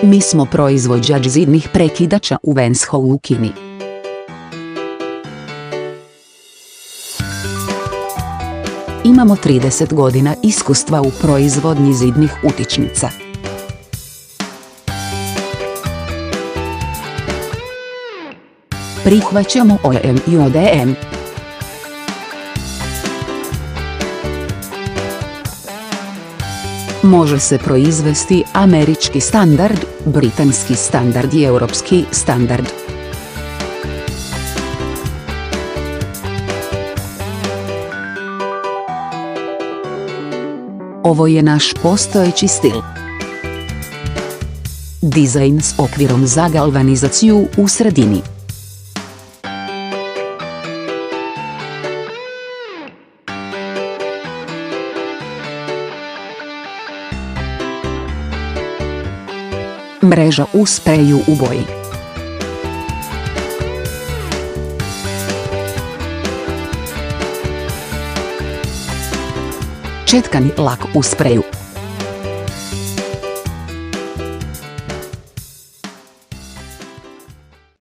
Mi smo proizvođač zidnih prekidača u Wenshow u Kini. Imamo 30 godina iskustva u proizvodnji zidnih utičnica. Prihvaćamo OEM i ODM. Može se proizvesti američki standard, britanski standard i europski standard. Ovo je naš postojeći stil. Dizajn s okvirom za galvanizaciju u sredini. Mreža u spreju u boji. Četkani lak u spreju.